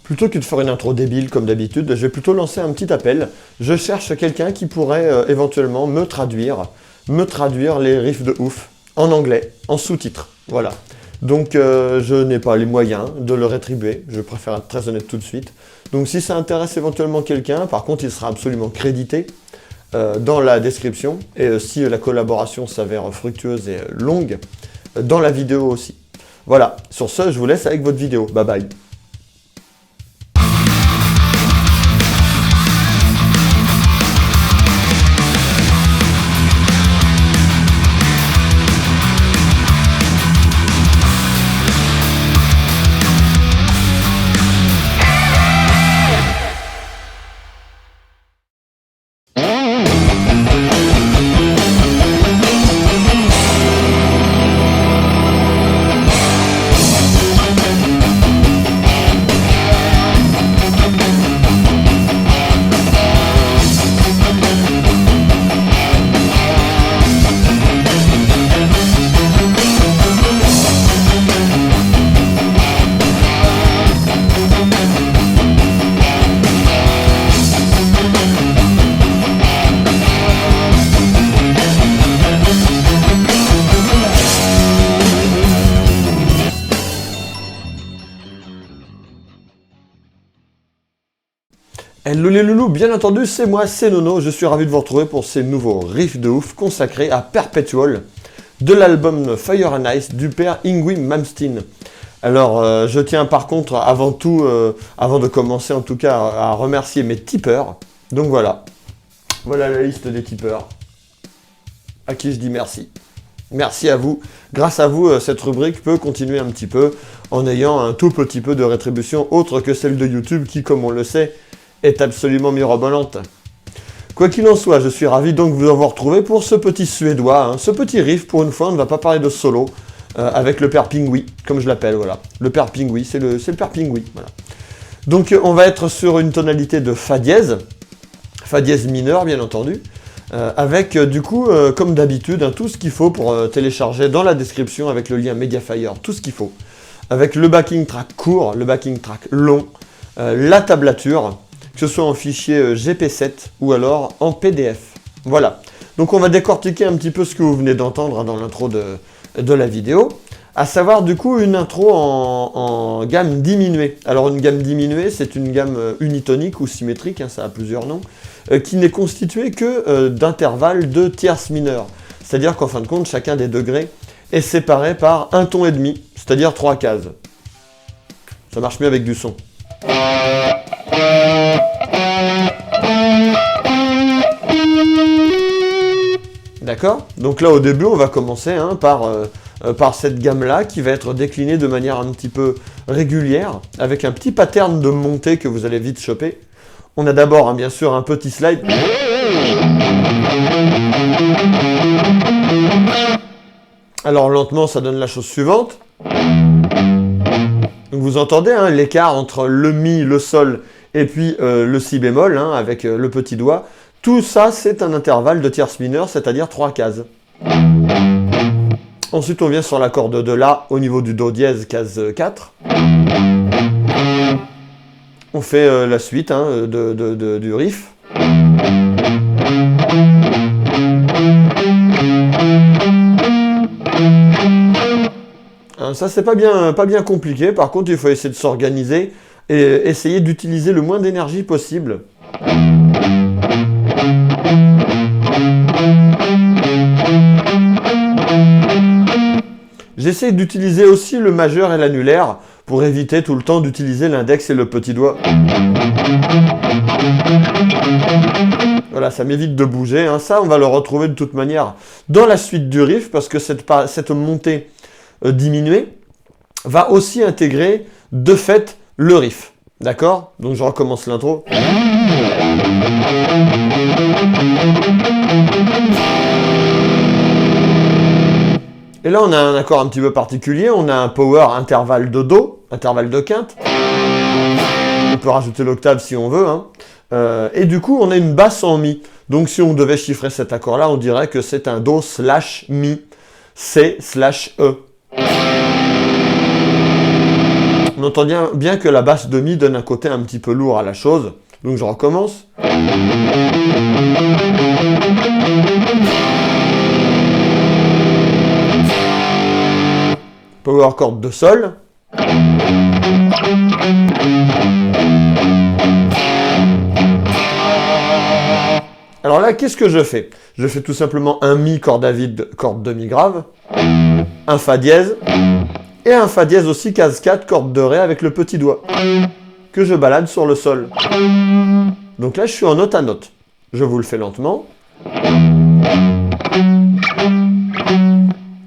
Plutôt que de faire une intro débile comme d'habitude, je vais plutôt lancer un petit appel. Je cherche quelqu'un qui pourrait éventuellement me traduire les riffs de ouf en anglais, en sous-titres. Voilà. Donc je n'ai pas les moyens de le rétribuer, je préfère être très honnête tout de suite. Donc si ça intéresse éventuellement quelqu'un, par contre il sera absolument crédité dans la description. Et si la collaboration s'avère fructueuse et longue, dans la vidéo aussi. Voilà, sur ce, je vous laisse avec votre vidéo. Bye bye. Hello les loulous, bien entendu, c'est moi, c'est Nono, je suis ravi de vous retrouver pour ces nouveaux riffs de ouf consacrés à Perpetual de l'album Fire and Ice du père Yngwie Malmsteen. Alors, je tiens par contre, avant tout, avant de commencer en tout cas, à remercier mes tipeurs. Donc voilà, voilà la liste des tipeurs, à qui je dis merci. Merci à vous. Grâce à vous, cette rubrique peut continuer un petit peu en ayant un tout petit peu de rétribution autre que celle de YouTube qui, comme on le sait, est absolument mirobolante. Quoi qu'il en soit, je suis ravi donc de vous avoir retrouvé pour ce petit suédois, hein, ce petit riff. Pour une fois, on ne va pas parler de solo avec le père Pingui, comme je l'appelle, voilà. Le père Pingui, c'est le père Pingui, voilà. Donc on va être sur une tonalité de fa dièse mineur bien entendu, avec du coup, comme d'habitude, hein, tout ce qu'il faut pour télécharger dans la description avec le lien Mediafire, tout ce qu'il faut, avec le backing track court, le backing track long, la tablature, que ce soit en fichier GP7 ou alors en PDF. Voilà. Donc on va décortiquer un petit peu ce que vous venez d'entendre hein, dans l'intro de la vidéo, à savoir du coup une intro en gamme diminuée. Alors une gamme diminuée, c'est une gamme unitonique ou symétrique, hein, ça a plusieurs noms, qui n'est constituée que d'intervalles de tierces mineures. C'est-à-dire qu'en fin de compte, chacun des degrés est séparé par un ton et demi, c'est-à-dire 3 cases. Ça marche mieux avec du son. D'accord? Donc là, au début, on va commencer hein, par cette gamme-là qui va être déclinée de manière un petit peu régulière, avec un petit pattern de montée que vous allez vite choper. On a d'abord, hein, bien sûr, un petit slide. Alors lentement, ça donne la chose suivante. Donc vous entendez hein, l'écart entre le mi, le sol et puis le si bémol hein, avec le petit doigt. Tout ça, c'est un intervalle de tierces mineures, c'est-à-dire 3 cases. Ensuite, on vient sur la corde de La au niveau du Do dièse, case 4. On fait la suite hein, du riff. Ça, c'est pas bien compliqué. Par contre, il faut essayer de s'organiser et essayer d'utiliser le moins d'énergie possible. J'essaie d'utiliser aussi le majeur et l'annulaire pour éviter tout le temps d'utiliser l'index et le petit doigt. Voilà, ça m'évite de bouger. Hein. Ça, on va le retrouver de toute manière dans la suite du riff parce que cette montée diminuée va aussi intégrer de fait le riff. D'accord? Donc je recommence l'intro. Et là, on a un accord un petit peu particulier. On a un power intervalle de Do, intervalle de quinte. On peut rajouter l'octave si on veut. Hein. Et du coup, on a une basse en Mi. Donc si on devait chiffrer cet accord-là, on dirait que c'est un Do slash Mi, C slash E. On entend bien que la basse de mi donne un côté un petit peu lourd à la chose. Donc je recommence. Power chord de sol. Alors là, qu'est-ce que je fais? Je fais tout simplement un mi corde à vide, corde demi-grave, un fa dièse, et un fa dièse aussi case 4, corde de ré avec le petit doigt, que je balade sur le sol. Donc là, je suis en note à note. Je vous le fais lentement.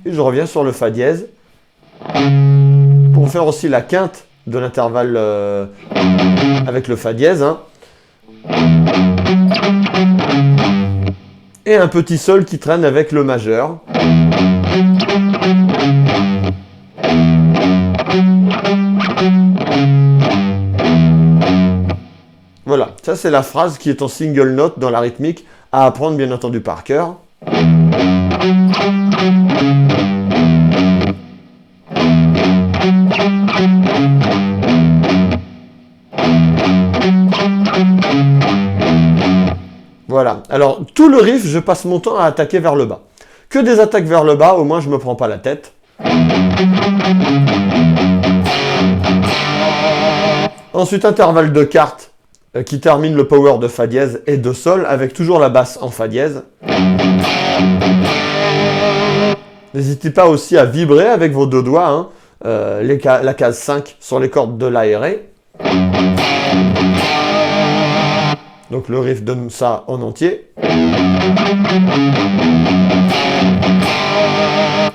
Et je reviens sur le fa dièse, pour faire aussi la quinte de l'intervalle avec le fa dièse. Hein. Et un petit sol qui traîne avec le majeur. Voilà, ça c'est la phrase qui est en single note dans la rythmique, à apprendre bien entendu par cœur. Voilà, alors tout le riff, je passe mon temps à attaquer vers le bas. Que des attaques vers le bas, au moins je me prends pas la tête. Ensuite, intervalle de quarte qui termine le power de fa dièse et de sol, avec toujours la basse en fa dièse. N'hésitez pas aussi à vibrer avec vos deux doigts, hein, la case 5 sur les cordes de la et ré. Donc le riff donne ça en entier.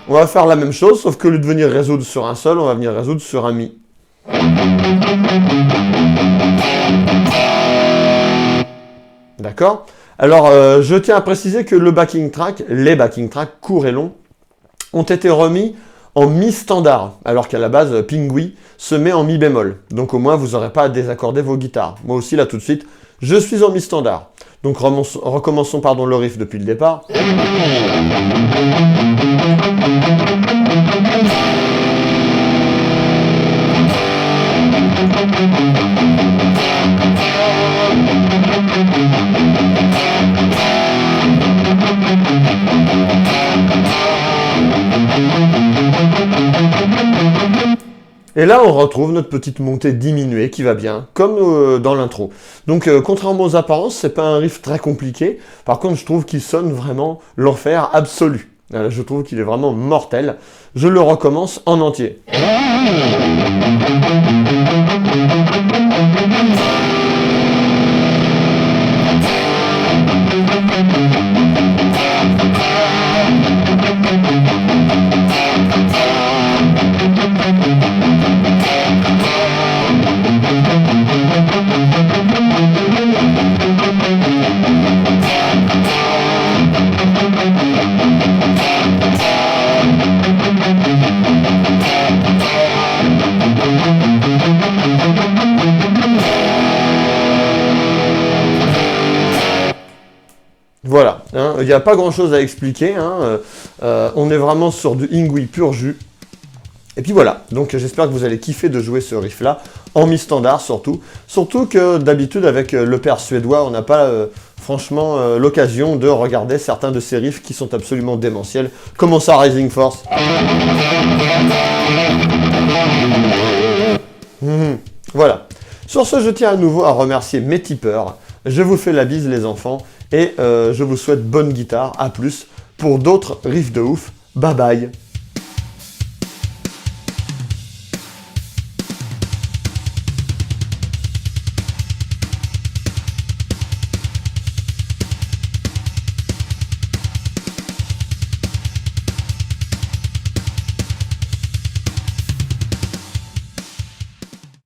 On va faire la même chose, sauf que au lieu de venir résoudre sur un sol, on va venir résoudre sur un mi. D'accord? Alors, je tiens à préciser que les backing tracks courts et longs, ont été remis en mi standard, alors qu'à la base, Pingui se met en mi bémol. Donc au moins, vous n'aurez pas à désaccorder vos guitares. Moi aussi, là, tout de suite, je suis en mi standard. Donc recommençons le riff depuis le départ. Et là, on retrouve notre petite montée diminuée qui va bien, comme dans l'intro. Donc, contrairement aux apparences, c'est pas un riff très compliqué. Par contre, je trouve qu'il sonne vraiment l'enfer absolu. Je trouve qu'il est vraiment mortel. Je le recommence en entier. Voilà, hein, il n'y a pas grand chose à expliquer, hein, on est vraiment sur du Yngwie pur jus. Et puis voilà, donc j'espère que vous allez kiffer de jouer ce riff là, en mi-standard surtout. Surtout que d'habitude avec le père suédois, on n'a pas franchement l'occasion de regarder certains de ces riffs qui sont absolument démentiels. Comment ça, Rising Force? Voilà. Sur ce, je tiens à nouveau à remercier mes tipeurs. Je vous fais la bise les enfants. Et je vous souhaite bonne guitare, à plus, pour d'autres riffs de ouf. Bye bye.